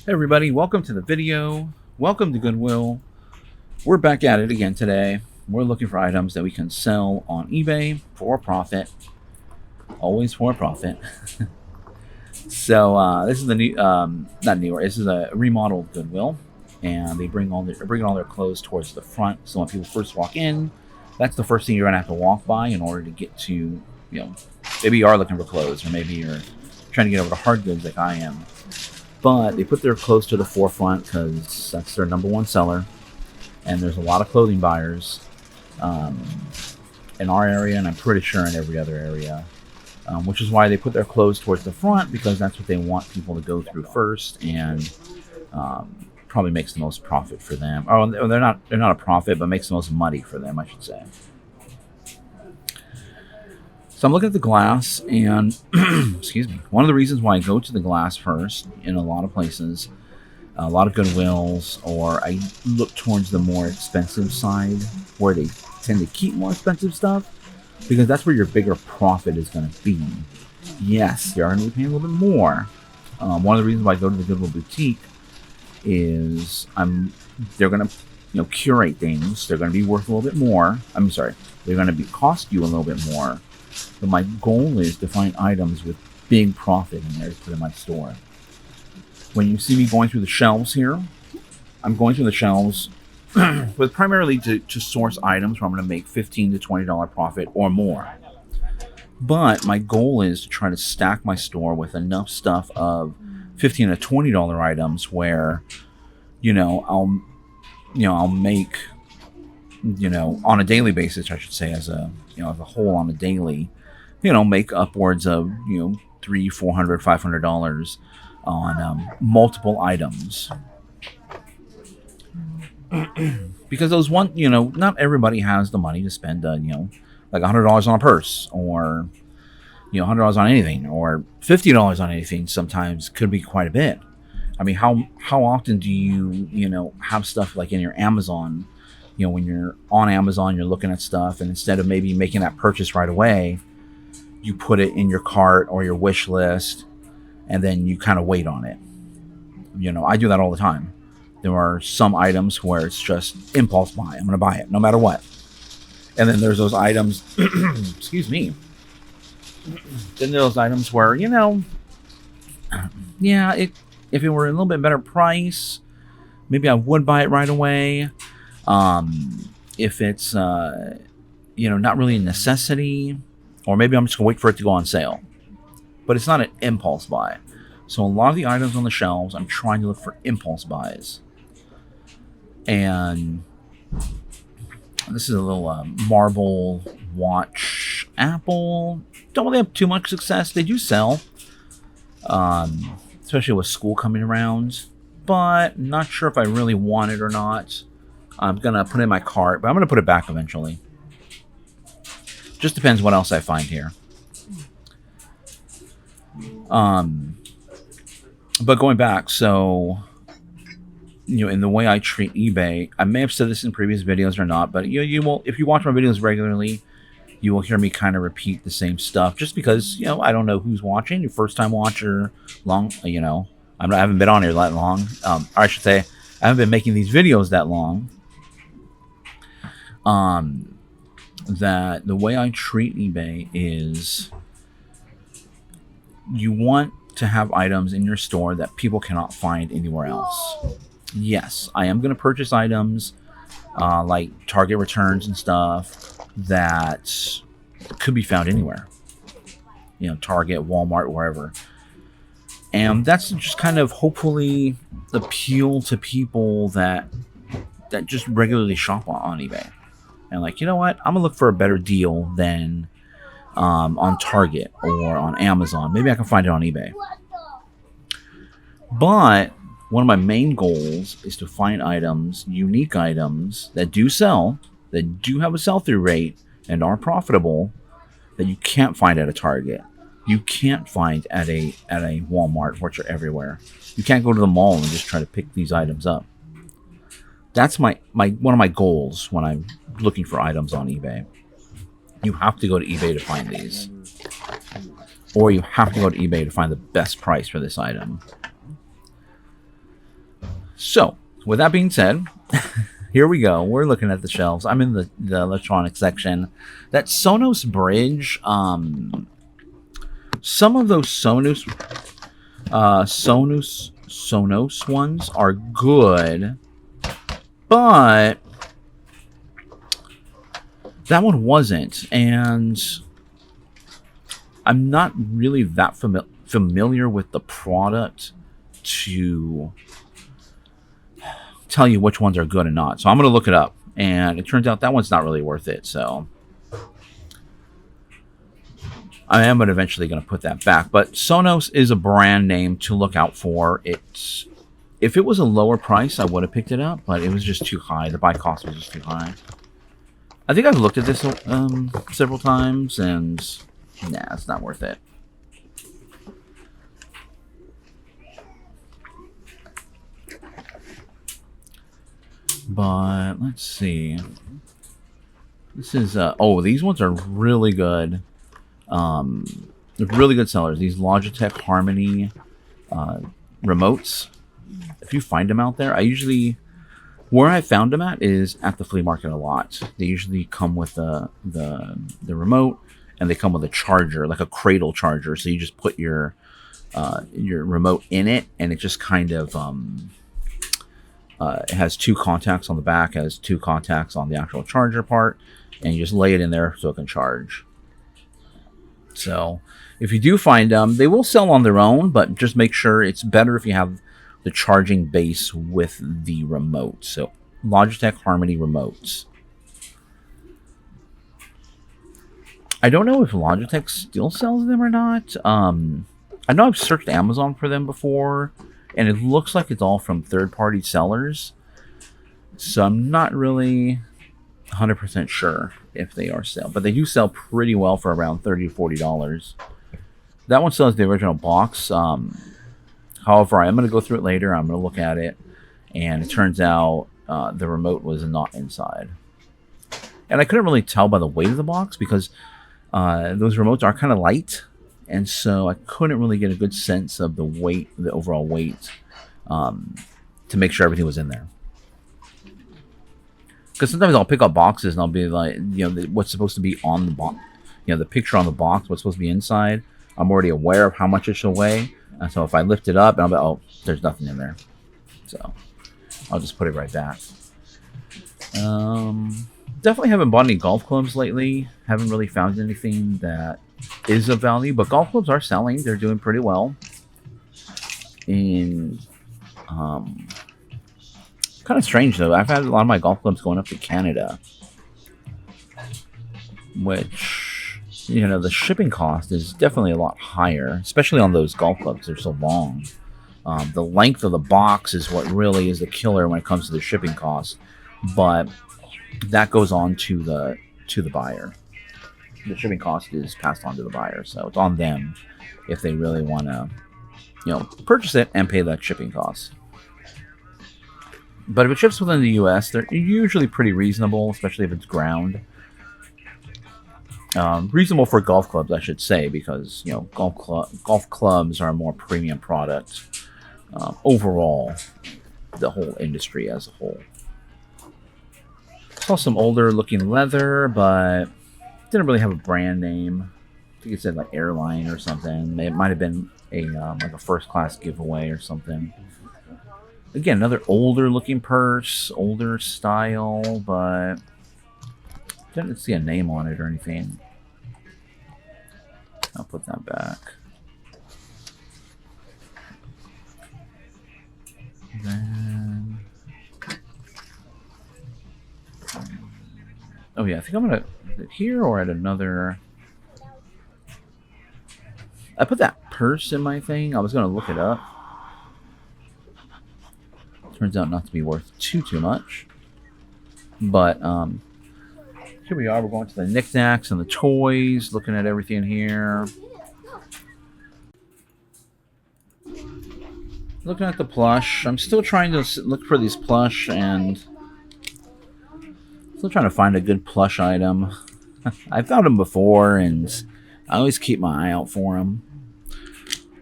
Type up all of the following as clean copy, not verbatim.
Hey everybody, welcome to the video. Welcome to Goodwill. We're back at it again today. We're looking for items that we can sell on eBay for a profit. Always for a profit. So this is the new, not newer. This is a remodeled Goodwill, and they bring all their clothes towards the front. So when people first walk in, that's the first thing you're gonna have to walk by in order to get to, maybe you are looking for clothes, or maybe you're trying to get over to hard goods like I am. But they put their clothes to the forefront because that's their number one seller. And there's a lot of clothing buyers in our area, and I'm pretty sure in every other area. Which is why they put their clothes towards the front, because that's what they want people to go through first, and probably makes the most profit for them. Oh, they're not a profit, but makes the most money for them, I should say. So I'm looking at the glass, and excuse me. One of the reasons why I go to the glass first in a lot of places, a lot of Goodwills, or I look towards the more expensive side where they tend to keep more expensive stuff, because that's where your bigger profit is going to be. Yes, you're going to be paying a little bit more. One of the reasons why I go to the Goodwill boutique is they're going to curate things. They're going to be worth a little bit more. I'm sorry, they're going to cost you a little bit more. But my goal is to find items with big profit in there to put in my store. When you see me going through the shelves here, I'm going through the shelves but primarily to source items where I'm going to make $15 to $20 profit or more. But my goal is to try to stack my store with enough stuff of $15 to $20 items where, I'll make, on a daily basis, I should say, as a whole on a daily, make upwards of, $300, $400, $500 on multiple items. Because those not everybody has the money to spend, like $100 on a purse, or, $100 on anything, or $50 on anything. Sometimes could be quite a bit. I mean, how often do you, have stuff like in your Amazon, when you're on Amazon, you're looking at stuff, and instead of maybe making that purchase right away, you put it in your cart or your wish list, and then you kind of wait on it. I do that all the time. There are some items where it's just impulse buy. I'm going to buy it no matter what. And then there's those items, excuse me. Then there's those items where, if it were a little bit better price, maybe I would buy it right away. If it's, not really a necessity, or maybe I'm just going to wait for it to go on sale. But it's not an impulse buy. So a lot of the items on the shelves, I'm trying to look for impulse buys. And this is a little marble watch Apple. Don't really have too much success. They do sell, especially with school coming around. But not sure if I really want it or not. I'm going to put it in my cart, but I'm going to put it back eventually. Just depends what else I find here. But going back, so, in the way I treat eBay, I may have said this in previous videos or not, but you will, if you watch my videos regularly, you will hear me kind of repeat the same stuff, just because, I don't know who's watching. Your first time watcher, I haven't been on here that long. Or I should say, I haven't been making these videos that long. That the way I treat eBay is, you want to have items in your store that people cannot find anywhere else. Yes, I am going to purchase items like Target returns and stuff that could be found anywhere. Target, Walmart, wherever. And that's just kind of hopefully appeal to people that just regularly shop on eBay. And like, you know what? I'm going to look for a better deal than on Target or on Amazon. Maybe I can find it on eBay. But one of my main goals is to find items, unique items that do sell, that do have a sell-through rate and are profitable, that you can't find at a Target. You can't find at a Walmart, which are everywhere. You can't go to the mall and just try to pick these items up. That's my one of my goals when I'm looking for items on eBay. You have to go to eBay to find these. Or you have to go to eBay to find the best price for this item. So, with that being said, here we go. We're looking at the shelves. I'm in the electronics section. That Sonos bridge, some of those Sonos ones are good, but that one wasn't, and I'm not really that familiar with the product to tell you which ones are good and not. So I'm going to look it up, and it turns out that one's not really worth it. So I am eventually going to put that back. But Sonos is a brand name to look out for. If it was a lower price, I would have picked it up, but it was just too high. The buy cost was just too high. I think I've looked at this several times, and nah, it's not worth it. But let's see. This is oh, these ones are really good. They're really good sellers. These Logitech Harmony remotes. If you find them out there, where I found them at is at the flea market a lot. They usually come with the remote, and they come with a charger, like a cradle charger. So you just put your remote in it, and it just kind of it has two contacts on the back, has two contacts on the actual charger part, and you just lay it in there so it can charge. So if you do find them, they will sell on their own, but just make sure it's better if you have the charging base with the remote. So Logitech Harmony remotes. I don't know if Logitech still sells them or not. I know I've searched Amazon for them before, and it looks like it's all from third-party sellers. So I'm not really 100% sure if they are sell, but they do sell pretty well for around $30 to $40. That one still has the original box. However, I am going to go through it later. I'm going to look at it, and it turns out the remote was not inside. And I couldn't really tell by the weight of the box because those remotes are kind of light, and so I couldn't really get a good sense of the weight, the overall weight, to make sure everything was in there. Because sometimes I'll pick up boxes and I'll be like, what's supposed to be on the box, the picture on the box, what's supposed to be inside. I'm already aware of how much it should weigh. And so if I lift it up, I'll be, oh, there's nothing in there. So I'll just put it right back. Definitely haven't bought any golf clubs lately. Haven't really found anything that is of value. But golf clubs are selling. They're doing pretty well. And kind of strange, though. I've had a lot of my golf clubs going up to Canada. Which, the shipping cost is definitely a lot higher, especially on those golf clubs. They're so long. The length of the box is what really is the killer when it comes to the shipping cost. But that goes on to the buyer. The shipping cost is passed on to the buyer, so it's on them if they really want to, purchase it and pay that shipping cost. But if it ships within the U.S., they're usually pretty reasonable, especially if it's ground. Reasonable for golf clubs, I should say, because golf clubs are a more premium product overall. The whole industry as a whole. Saw some older looking leather, but didn't really have a brand name. I think it said like Airline or something. It might have been a like a first class giveaway or something. Again, another older looking purse, older style, but didn't see a name on it or anything. I'll put that back. Then, oh yeah, I think I'm gonna here or at another. I put that purse in my thing. I was gonna look it up. Turns out not to be worth too much. But here we are. We're going to the knickknacks and the toys, looking at everything here. Looking at the plush. I'm still trying to look for these plush and still trying to find a good plush item. I found them before, and I always keep my eye out for them.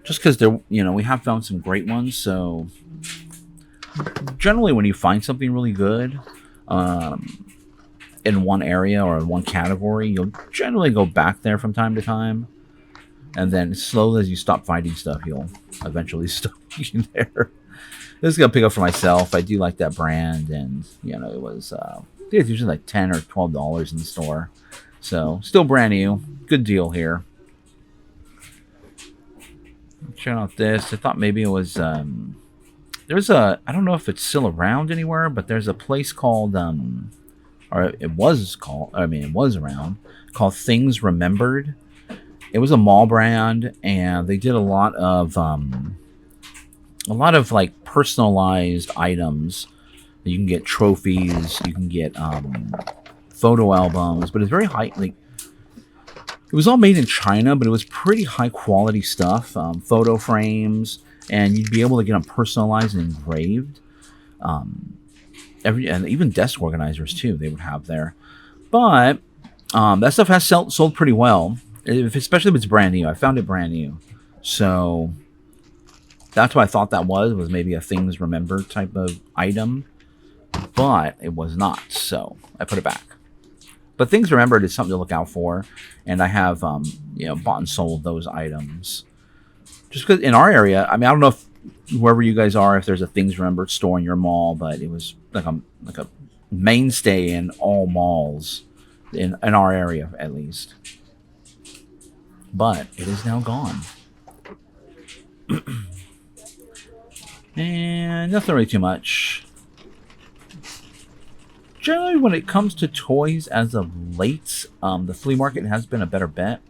Just because they're, we have found some great ones, so generally when you find something really good in one area or in one category, you'll generally go back there from time to time. And then slowly as you stop finding stuff, you'll eventually stop being there. This is going to pick up for myself. I do like that brand. And, it was, I think it's usually like $10 or $12 in the store. So, still brand new. Good deal here. Check out this. I thought maybe it was, there's I don't know if it's still around anywhere, but there's a place called, it was around, called Things Remembered. It was a mall brand, and they did a lot of like personalized items. You can get trophies, you can get photo albums, but it's very high. Like, it was all made in China, but it was pretty high quality stuff. Photo frames, and you'd be able to get them personalized and engraved. And even desk organizers too, they would have there. But that stuff has sold pretty well, especially if it's brand new. I found it brand new, so that's what I thought that was maybe a Things Remembered type of item, but it was not. So I put it back. But Things Remembered is something to look out for, and I have bought and sold those items. Just because in our area, I don't know if wherever you guys are, if there's a Things Remembered store in your mall, but it was like a mainstay in all malls in our area, at least. But it is now gone. And nothing really too much. Generally, when it comes to toys as of late, the flea market has been a better bet.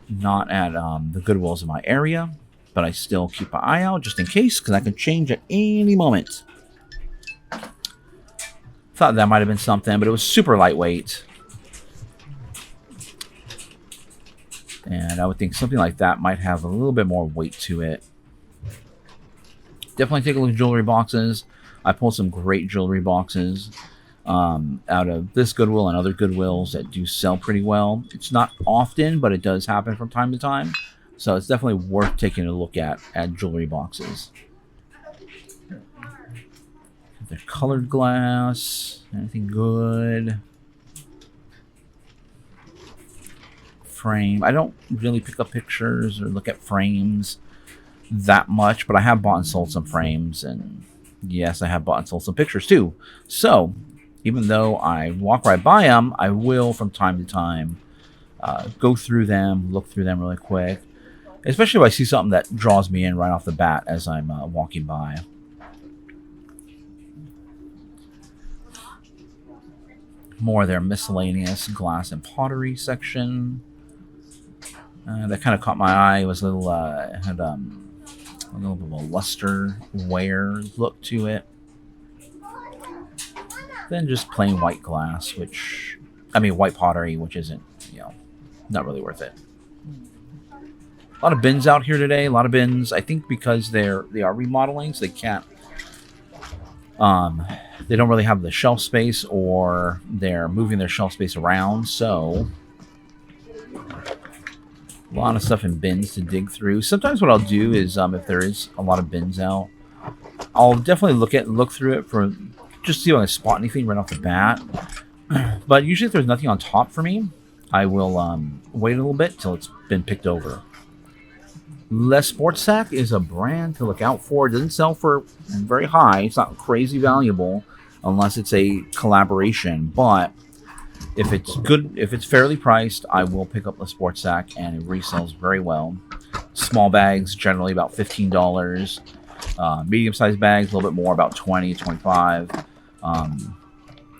Not at the Goodwills in my area, but I still keep an eye out just in case, because that can change at any moment. Thought that might have been something, but it was super lightweight. And I would think something like that might have a little bit more weight to it. Definitely take a look at jewelry boxes. I pulled some great jewelry boxes out of this Goodwill and other Goodwills that do sell pretty well. It's not often, but it does happen from time to time. So it's definitely worth taking a look at jewelry boxes. The colored glass. Anything good? Frame. I don't really pick up pictures or look at frames that much, but I have bought and sold some frames, and yes, I have bought and sold some pictures too. So even though I walk right by them, I will from time to time go through them, look through them really quick, especially if I see something that draws me in right off the bat as I'm walking by. More of their miscellaneous glass and pottery section. That kind of caught my eye. It was a little, had a little bit of a luster wear look to it. Then just plain white glass, white pottery, which isn't, not really worth it. A lot of bins out here today. A lot of bins. I think because they are remodeling, so they can't. They don't really have the shelf space, or they're moving their shelf space around. So a lot of stuff in bins to dig through. Sometimes what I'll do is, if there is a lot of bins out, I'll definitely look through it for just see if I can spot anything right off the bat. But usually, if there's nothing on top for me, I will wait a little bit till it's been picked over. Les Sports Sack is a brand to look out for. It doesn't sell for very high. It's not crazy valuable unless it's a collaboration. But if it's good, if it's fairly priced, I will pick up the Sports Sack, and it resells very well. Small bags, generally about $15. Medium-sized bags, a little bit more, about $20, $25.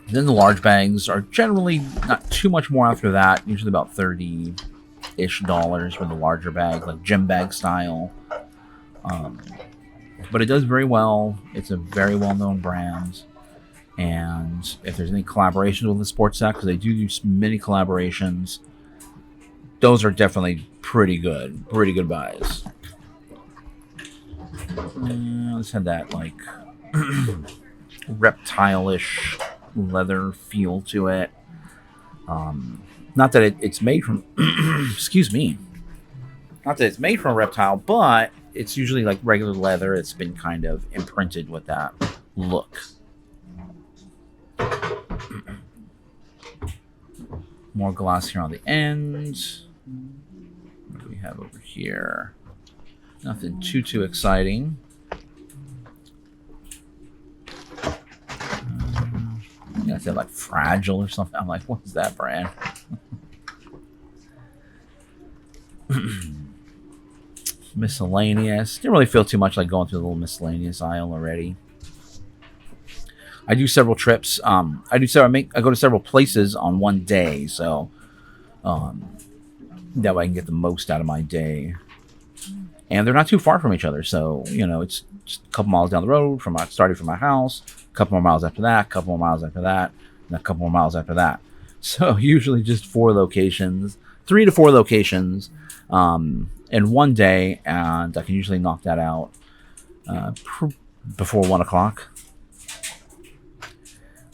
Then the large bags are generally not too much more after that. Usually about $30-ish for the larger bags, like gym bag style. But it does very well. It's a very well-known brand. And if there's any collaborations with the Sports Sack, because they do many collaborations, those are definitely pretty good buys. Let's have that like reptile-ish leather feel to it. Not that it's made from excuse me, not that it's made from a reptile, but it's usually like regular leather. It's been kind of imprinted with that look. More glass here on the end. What do we have over here? Nothing too exciting. Yeah, I said like Fragile or something. I'm like, what's that brand? Miscellaneous. Didn't really feel too much like going through the little miscellaneous aisle already. I do several trips. I go to several places on one day, so that way I can get the most out of my day. And they're not too far from each other, so it's just a couple miles down the road starting from my house. A couple more miles after that. A couple more miles after that. And a couple more miles after that. So usually just 4 locations, 3 to 4 locations. In one day, and I can usually knock that out before 1 o'clock.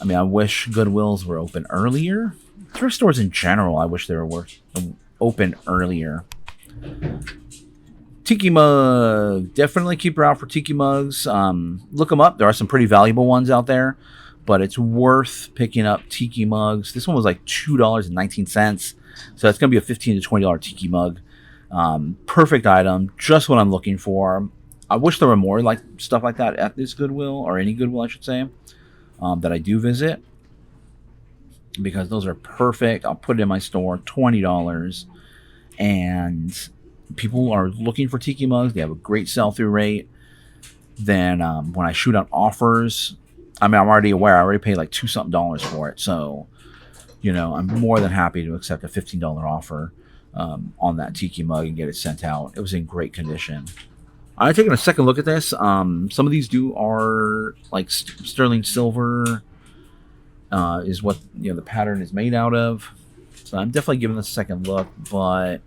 I mean, I wish Goodwills were open earlier. Thrift stores in general, I wish they were open earlier. Tiki mug. Definitely keep your eye out for tiki mugs. Look them up. There are some pretty valuable ones out there, but it's worth picking up tiki mugs. This one was like $2.19, so it's going to be a $15 to $20 tiki mug. Perfect item, just what I'm looking for. I wish there were more like stuff like that at this Goodwill, or any Goodwill I should say, that I do visit, because those are perfect. I'll put it in my store, $20, and people are looking for tiki mugs. They have a great sell-through rate. Then when I shoot out offers, I mean, I'm already aware. I already paid like $2 something for it, so I'm more than happy to accept a $15 offer on that tiki mug and get it sent out. It was in great condition. I've taken a second look at this. Some of these are like sterling silver is what the pattern is made out of. So I'm definitely giving this a second look, but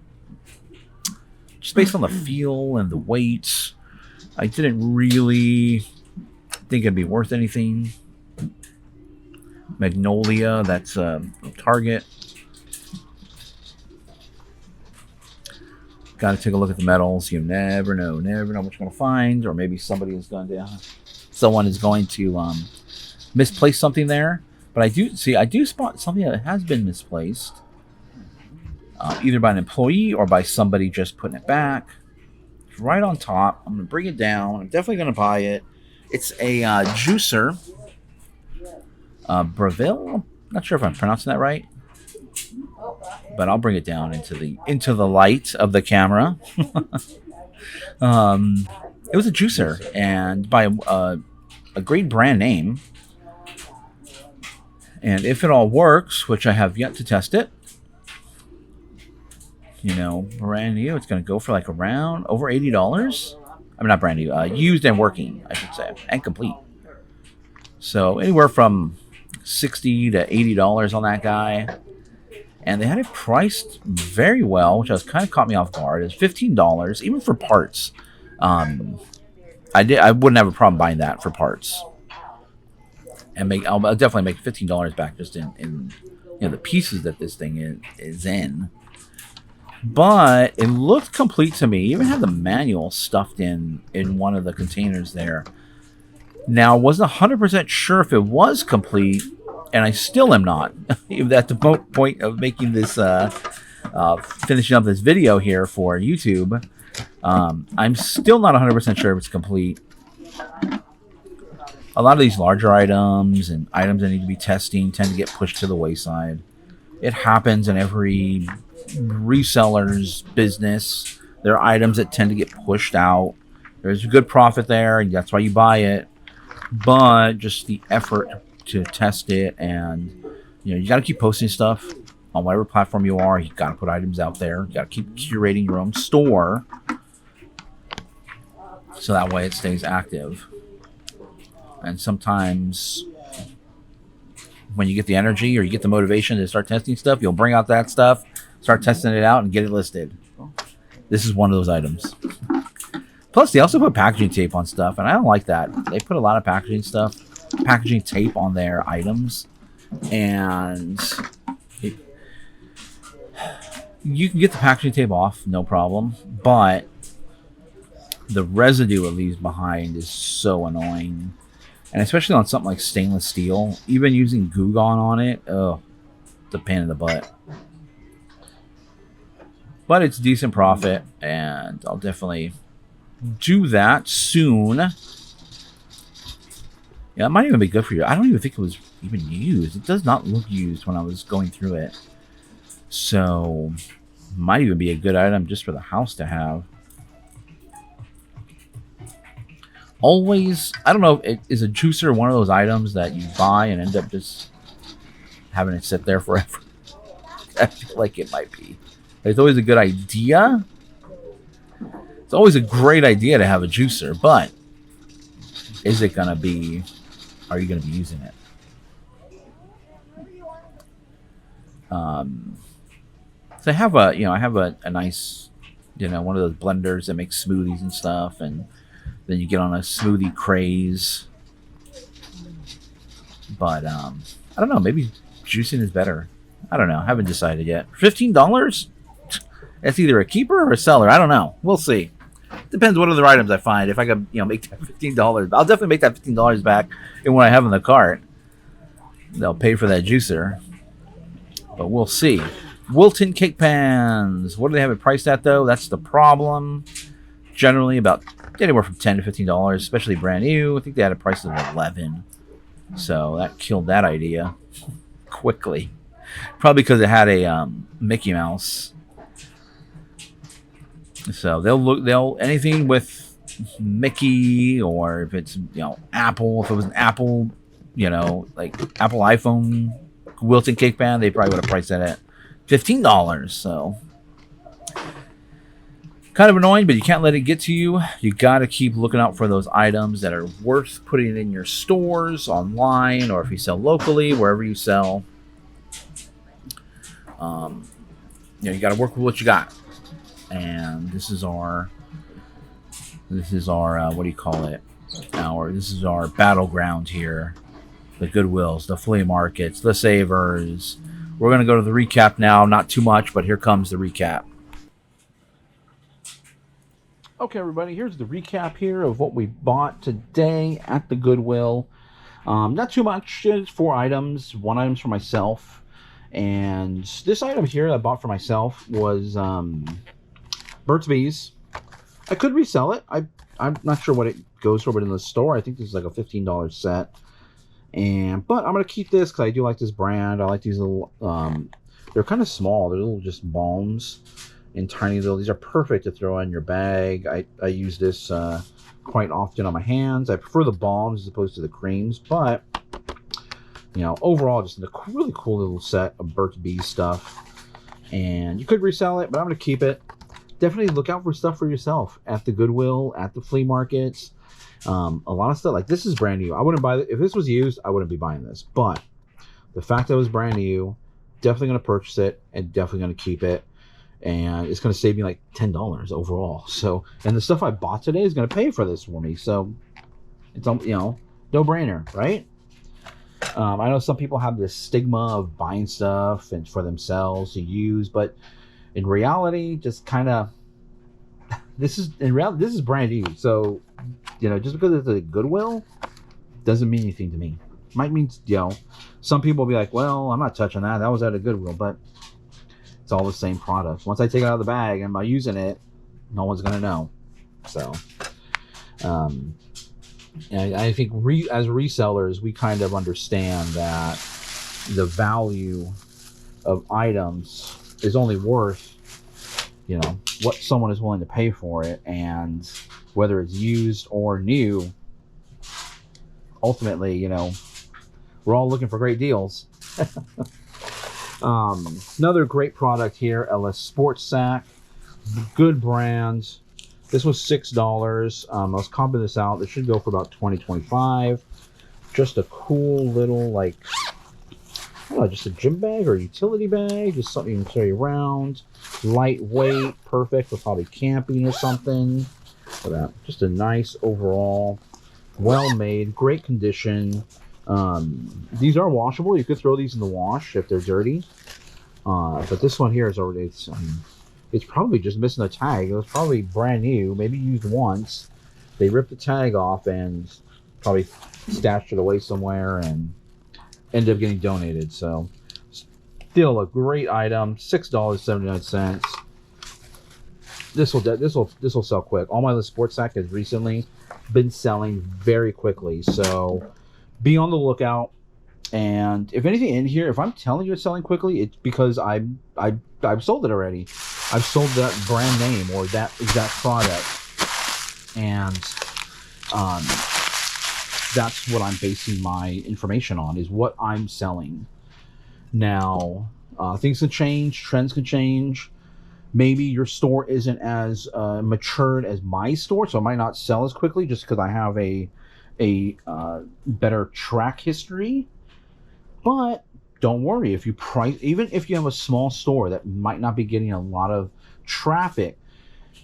just based on the feel and the weight, I didn't really think it'd be worth anything. Magnolia, that's Target. Got to take a look at the metals. You never know what you're going to find, or maybe someone is going to misplace something there. But I do spot something that has been misplaced, either by an employee or by somebody just putting it back. It's right on top. I'm going to bring it down. I'm definitely going to buy it. It's a juicer, Breville. Not sure if I'm pronouncing that right, but I'll bring it down into the light of the camera. It was a juicer, and by a great brand name. And if it all works, which I have yet to test it, brand new, it's going to go for like around over $80. I mean, not brand new, used and working, I should say, and complete. So anywhere from $60 to $80 on that guy. And they had it priced very well, which kind of caught me off guard. It's $15, even for parts. I wouldn't have a problem buying that for parts, and I'll definitely make $15 back just in the pieces that this thing is in. But it looked complete to me. It even had the manual stuffed in one of the containers there. Now, I wasn't 100% sure if it was complete. And I still am not. At the point of making this, finishing up this video here for YouTube, I'm still not 100% sure if it's complete. A lot of these larger items and items that need to be testing tend to get pushed to the wayside. It happens in every reseller's business. There are items that tend to get pushed out. There's a good profit there, and that's why you buy it. But just the effort to test it, and you got to keep posting stuff on whatever platform you are. You got to put items out there. You got to keep curating your own store, so that way it stays active. And sometimes when you get the energy or you get the motivation to start testing stuff, you'll bring out that stuff, start testing it out, and get it listed. This is one of those items. Plus, they also put packaging tape on stuff, and I don't like that. They put a lot of packaging tape on their items, and you can get the packaging tape off, no problem, but the residue it leaves behind is so annoying. And especially on something like stainless steel, even using Goo Gone on it, oh, it's a pain in the butt. But it's decent profit, and I'll definitely do that soon. Yeah, it might even be good for you. I don't even think it was even used. It does not look used when I was going through it. So, might even be a good item just for the house to have. Always, I don't know, is a juicer one of those items that you buy and end up just having it sit there forever? I feel like it might be. It's always a good idea. It's always a great idea to have a juicer, but is it going to be, are you going to be using it? So I have a nice, one of those blenders that makes smoothies and stuff, and then you get on a smoothie craze. But I don't know, maybe juicing is better. I don't know. I haven't decided yet. $15? That's either a keeper or a seller. I don't know. We'll see. Depends what other items I find. If I can, make that $15, I'll definitely make that $15 back in what I have in the cart. They'll pay for that juicer. But we'll see. Wilton cake pans. What do they have it priced at, though? That's the problem. Generally about anywhere from $10 to $15, especially brand new. I think they had a price of $11. So that killed that idea quickly. Probably because it had a Mickey Mouse. So they'll anything with Mickey, or if it's Apple, if it was an Apple, like Apple iPhone Wilton cake pan, they probably would have priced that at $15. So kind of annoying, but you can't let it get to you. You got to keep looking out for those items that are worth putting in your stores, online, or if you sell locally, wherever you sell. You got to work with what you got. And this is our what do you call it? This is our battleground here. The Goodwills, the flea markets, the savers. We're going to go to the recap now. Not too much, but here comes the recap. Okay, everybody, here's the recap here of what we bought today at the Goodwill. Not too much. It's 4 items. 1 item's for myself. And this item here I bought for myself was Burt's Bees. I could resell it. I'm not sure what it goes for, but in the store, I think this is like a $15 set. But I'm going to keep this because I do like this brand. I like these little, they're kind of small. They're little just balms in tiny little, these are perfect to throw in your bag. I use this quite often on my hands. I prefer the balms as opposed to the creams, but overall, just a really cool little set of Burt's Bees stuff. And you could resell it, but I'm going to keep it. Definitely look out for stuff for yourself at the Goodwill, at the flea markets. A lot of stuff like this is brand new. I wouldn't buy it if this was used. I wouldn't be buying this, but the fact that it was brand new, definitely going to purchase it and definitely going to keep it. And it's going to save me like $10 overall. So, and the stuff I bought today is going to pay for this for me. So it's no brainer, right? I know some people have this stigma of buying stuff and for themselves to use, but in reality, just kind of this is brand new. So just because it's a Goodwill doesn't mean anything to me. Might mean some people will be like, well, I'm not touching that. That was at a Goodwill, but it's all the same product. Once I take it out of the bag and by using it, no one's gonna know. So, I think as resellers, we kind of understand that the value of items is only worth, what someone is willing to pay for it, and whether it's used or new. Ultimately, we're all looking for great deals. Another great product here, LS Sports Sack, good brand. This was $6. I was comping this out. This should go for about $20-$25. Just a cool little, like, I don't know, just a gym bag or a utility bag, just something you can carry around. Lightweight, perfect for probably camping or something. But just a nice overall, well made, great condition. These are washable. You could throw these in the wash if they're dirty. But this one here is already It's probably just missing a tag. It was probably brand new, maybe used once. They ripped the tag off and probably stashed it away somewhere and ended up getting donated. So still a great item, $6.79. This will sell quick. All my sports sack has recently been selling very quickly, so be on the lookout. And if anything in here, if I'm telling you it's selling quickly, it's because I've sold it already. I've sold that brand name or that exact product, and that's what I'm basing my information on, is what I'm selling. Now, things can change, trends can change. Maybe your store isn't as matured as my store, so it might not sell as quickly just because I have a better track history. But don't worry, if you price, even if you have a small store that might not be getting a lot of traffic,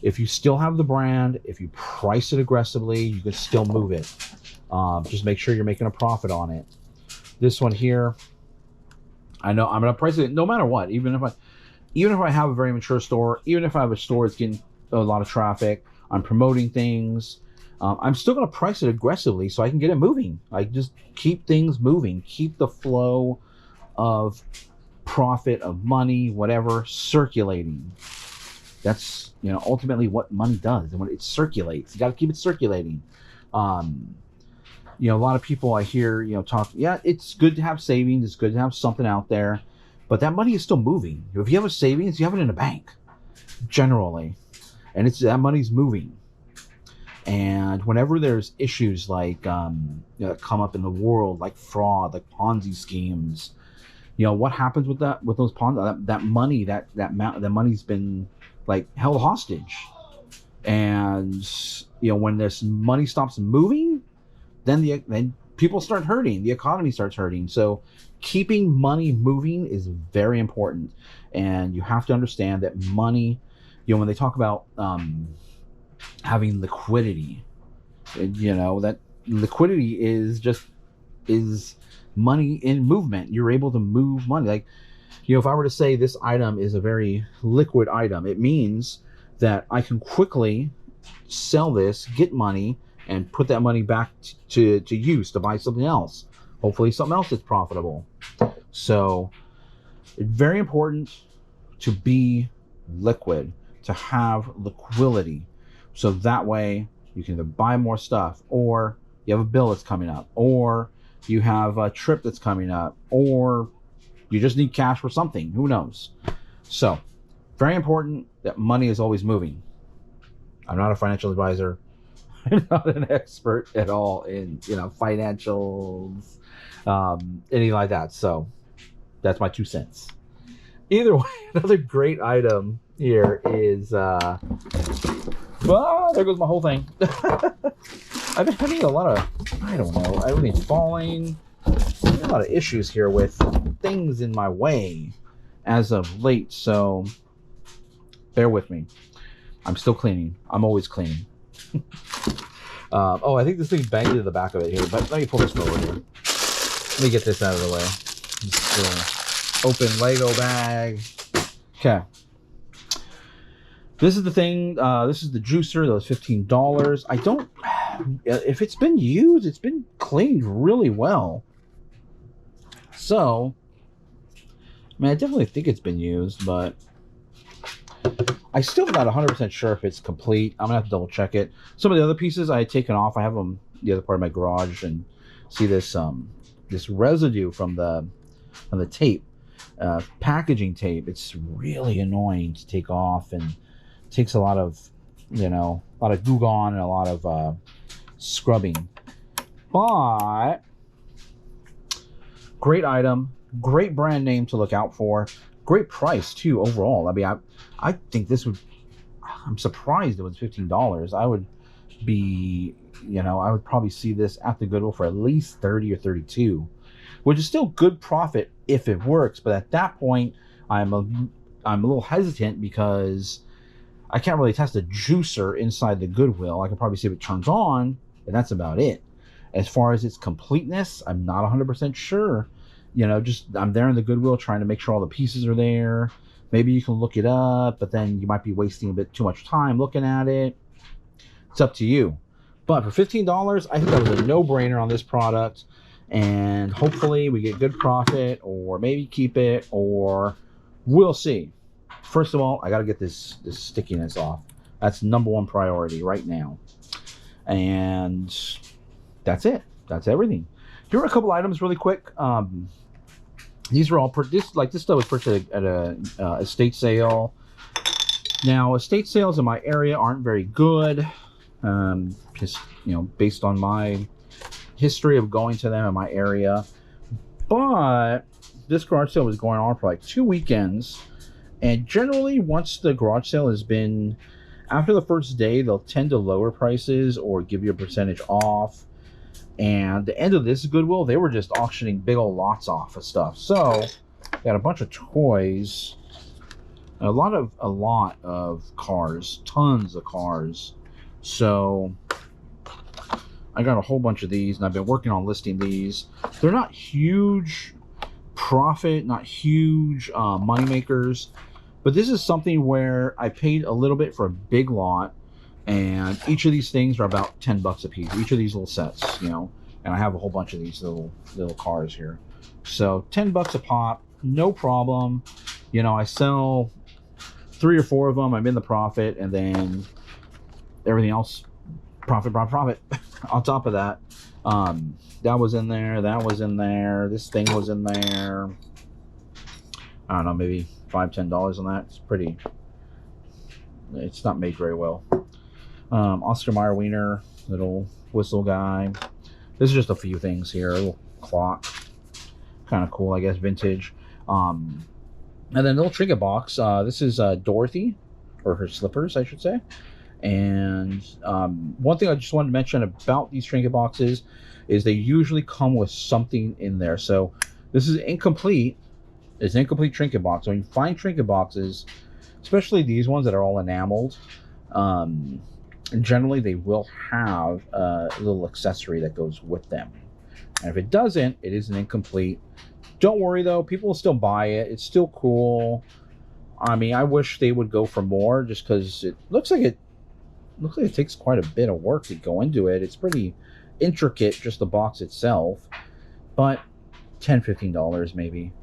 if you still have the brand, if you price it aggressively, you can still move it. Just make sure you're making a profit on it. This one here, I know I'm going to price it no matter what, even if I have a very mature store, even if I have a store that's getting a lot of traffic, I'm promoting things, I'm still going to price it aggressively so I can get it moving. I just keep things moving, keep the flow of profit, of money, whatever, circulating. That's, ultimately what money does. And when it circulates, you got to keep it circulating. A lot of people I hear, talk, yeah, it's good to have savings. It's good to have something out there, but that money is still moving. If you have a savings, you have it in a bank generally, and that money's moving. And whenever there's issues like that come up in the world, like fraud, like Ponzi schemes, what happens with those Ponzi? That money, that money's been like held hostage. And when this money stops moving, then people start hurting. The economy starts hurting. So keeping money moving is very important. And you have to understand that money, when they talk about having liquidity, that liquidity is money in movement. You're able to move money. Like, if I were to say this item is a very liquid item, it means that I can quickly sell this, get money, and put that money back to use to buy something else. Hopefully something else that's profitable. So it's very important to be liquid, to have liquidity. So that way you can either buy more stuff, or you have a bill that's coming up, or you have a trip that's coming up, or you just need cash for something. Who knows? So very important that money is always moving. I'm not a financial advisor. I'm not an expert at all in, financials, anything like that. So that's my 2 cents. Either way, another great item here is, there goes my whole thing. I've been having a lot of, everything's falling. There's a lot of issues here with things in my way as of late. So bear with me. I'm still cleaning. I'm always cleaning. I think this thing banged into the back of it here, but let me pull this forward here. Let me get this out of the way. Just, open Lego bag. Okay. This is the thing. This is the juicer. That was $15. I don't. If it's been used, it's been cleaned really well. So, I definitely think it's been used, but I still not 100% sure if it's complete. I'm gonna have to double check it. Some of the other pieces I had taken off. I have them the other part of my garage, and see this this residue from the tape, packaging tape. It's really annoying to take off, and takes a lot of Goo Gone and a lot of scrubbing. But great item, great brand name to look out for. Great price too overall. I think this would. I'm surprised it was $15. I would be, I would probably see this at the Goodwill for at least 30 or 32, which is still good profit if it works. But at that point, I'm a little hesitant because I can't really test a juicer inside the Goodwill. I can probably see if it turns on, and that's about it. As far as its completeness, I'm not 100% sure. I'm there in the Goodwill trying to make sure all the pieces are there, Maybe you can look it up, but then you might be wasting a bit too much time looking at it. It's up to you. But for $15, I think that was a no-brainer on this product. And hopefully we get good profit, or maybe keep it, or we'll see. First of all, I got to get this stickiness off. That's #1 priority right now. And that's it. That's everything. Here are a couple items really quick. These are all this stuff was purchased at a estate sale. Now, estate sales in my area aren't very good, just based on my history of going to them in my area. But this garage sale was going on for like 2 weekends, and generally once the garage sale has been, after the first day, they'll tend to lower prices or give you a percentage off. And the end of this Goodwill, they were just auctioning big old lots off of stuff. So got a bunch of toys, a lot of cars, tons of cars. So I got a whole bunch of these, and I've been working on listing these. They're not huge profit, not huge money makers, but this is something where I paid a little bit for a big lot, and each of these things are about $10 a piece. Each of these little sets, and I have a whole bunch of these little cars here. So $10 a pop, no problem. I sell 3 or 4 of them. I'm in the profit, and then everything else, profit on top of that. That was in there. That was in there. This thing was in there. I don't know, maybe $5-10 on that. It's not made very well. Oscar Mayer Wiener, little whistle guy. This is just a few things here. A little clock, kind of cool, I guess, vintage. And then a little trinket box. This is Dorothy, or her slippers, I should say. And one thing I just wanted to mention about these trinket boxes is they usually come with something in there. So this is incomplete. It's an incomplete trinket box. So when you find trinket boxes, especially these ones that are all enameled, generally they will have a little accessory that goes with them. And if it doesn't, it is an incomplete. Don't worry though, people will still buy it. It's still cool. I mean, I wish they would go for more, just because it looks like it takes quite a bit of work to go into it. It's pretty intricate, just the box itself. But $10-15 maybe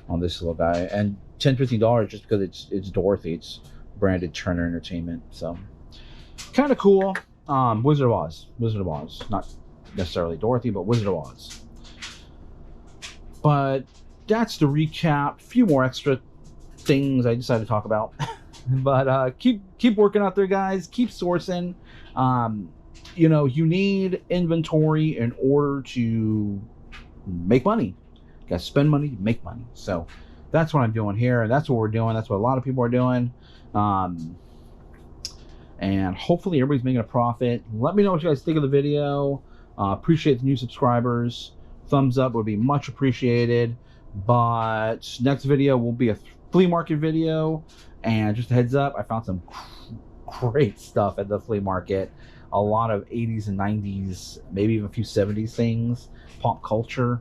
on this little guy, and $10-15 just because it's Dorothy. It's branded Turner Entertainment, so kind of cool. Wizard of Oz, not necessarily Dorothy, but Wizard of Oz. But that's the recap. A few more extra things I decided to talk about. But keep working out there, guys. Keep sourcing. You need inventory in order to make money. You gotta spend money to make money. So that's what I'm doing here, and that's what we're doing. That's what a lot of people are doing. And hopefully everybody's making a profit. Let me know what you guys think of the video. Appreciate the new subscribers. Thumbs up would be much appreciated. But next video will be a flea market video. And just a heads up, I found some great stuff at the flea market. A lot of 80s and 90s, maybe even a few 70s things, pop culture.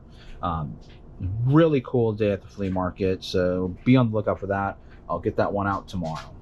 Really cool day at the flea market, so be on the lookout for that. I'll get that one out tomorrow.